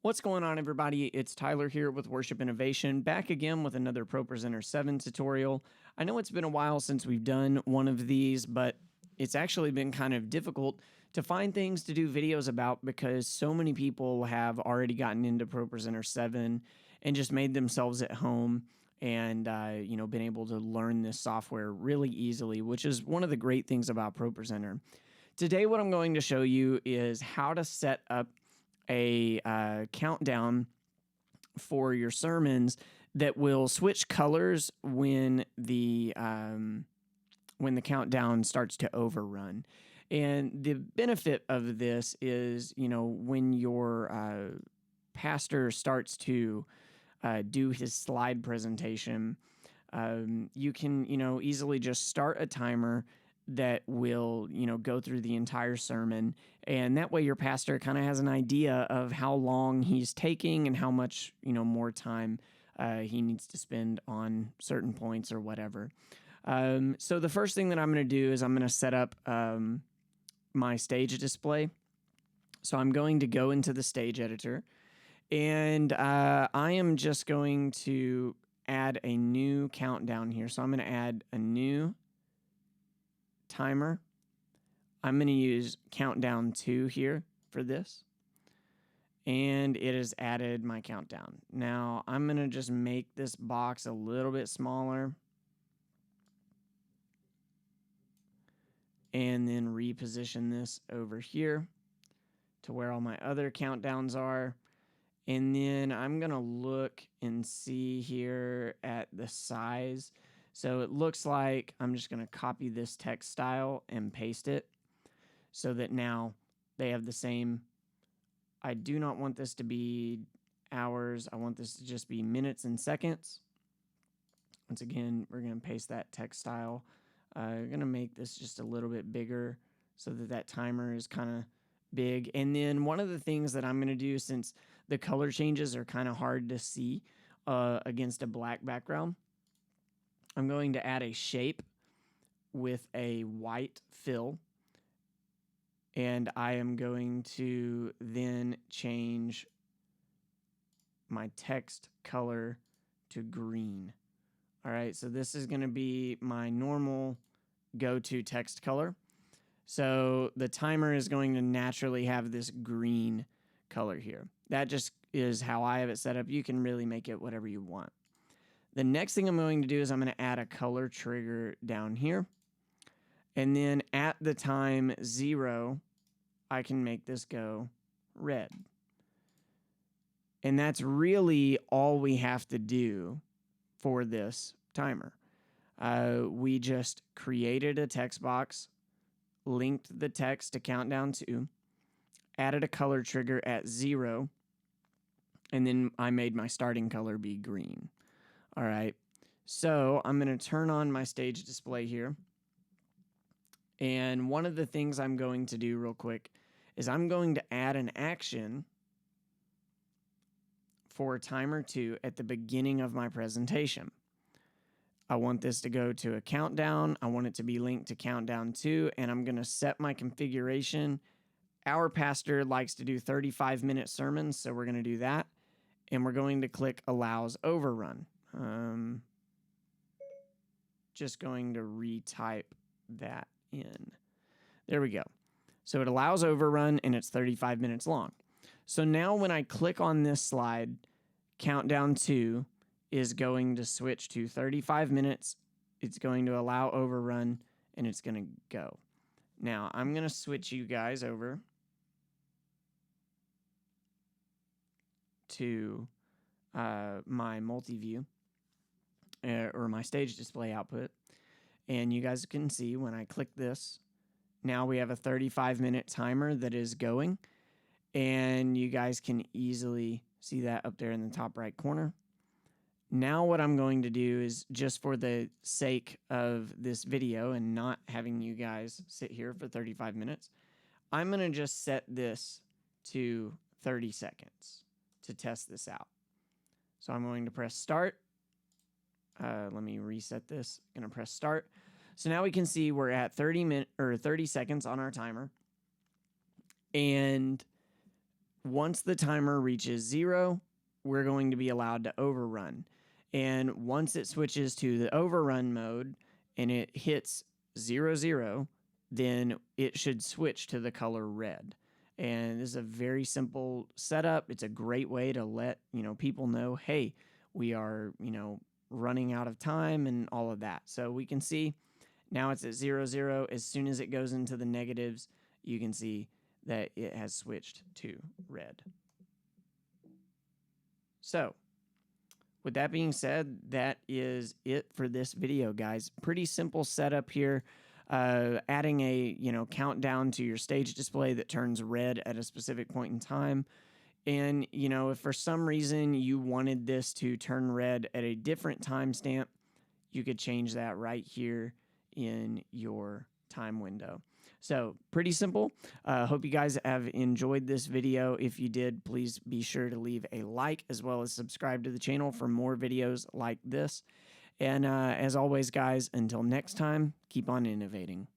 What's going on, everybody? It's Tyler here with Worship Innovation, back again with another ProPresenter 7 tutorial. I know it's been a while since we've done one of these, but it's actually been kind of difficult to find things to do videos about because so many people have already gotten into ProPresenter 7 and just made themselves at home and been able to learn this software really easily, which is one of the great things about ProPresenter. Today, what I'm going to show you is how to set up a countdown for your sermons that will switch colors when the countdown starts to overrun. And the benefit of this is, when your pastor starts to do his slide presentation, you can, easily just start a timer that will, go through the entire sermon. And that way your pastor kind of has an idea of how long he's taking and how much, more time he needs to spend on certain points or whatever. So the first thing that I'm going to do is I'm going to set up my stage display. So I'm going to go into the stage editor, and I am just going to add a new countdown here. So I'm going to add a new timer. I'm going to use countdown 2 here for this. And it has added my countdown. Now I'm going to just make this box a little bit smaller. And then reposition this over here to where all my other countdowns are. And then I'm going to look and see here at the size. So it looks like I'm just going to copy this text style and paste it so that now they have the same. I do not want this to be hours. I want this to just be minutes and seconds. Once again, we're going to paste that text style. I'm going to make this just a little bit bigger so that that timer is kind of big. And then one of the things that I'm going to do, since the color changes are kind of hard to see against a black background, I'm going to add a shape with a white fill. And I am going to then change my text color to green. All right, so this is going to be my normal go-to text color. So the timer is going to naturally have this green color here. That just is how I have it set up. You can really make it whatever you want. The next thing I'm going to do is I'm going to add a color trigger down here. And then at the time 0, I can make this go red. And that's really all we have to do for this timer. We just created a text box, linked the text to countdown 2, added a color trigger at 0, and then I made my starting color be green. All right, so I'm going to turn on my stage display here. And one of the things I'm going to do real quick is I'm going to add an action for timer 2 at the beginning of my presentation. I want this to go to a countdown. I want it to be linked to countdown 2, and I'm going to set my configuration. Our pastor likes to do 35-minute sermons, so we're going to do that. And we're going to click Allows Overrun. Just going to retype that in. There we go. So it allows overrun, and it's 35 minutes long. So now when I click on this slide, countdown 2 is going to switch to 35 minutes. It's going to allow overrun, and it's going to go. Now I'm going to switch you guys over to my multi-view or my stage display output. And you guys can see when I click this, now we have a 35-minute timer that is going. And you guys can easily see that up there in the top right corner. Now what I'm going to do is, just for the sake of this video and not having you guys sit here for 35 minutes, I'm going to just set this to 30 seconds to test this out. So I'm going to press start. Let me reset this. I'm going to press start. So now we can see we're at 30 seconds on our timer. And Once the timer reaches 0, we're going to be allowed to overrun. And once it switches to the overrun mode and it hits 00, then it should switch to the color red. And this is a very simple setup. It's a great way to let, people know, hey, we are, running out of time and all of that. So we can see now it's at 00. As soon as it goes into the negatives, you can see that it has switched to red. So with that being said, that is it for this video, guys. Pretty simple setup here. Adding a countdown to your stage display that turns red at a specific point in time. And if for some reason you wanted this to turn red at a different timestamp, you could change that right here in your time window. So pretty simple. Hope you guys have enjoyed this video. If you did, please be sure to leave a like as well as subscribe to the channel for more videos like this. And as always, guys, until next time, keep on innovating.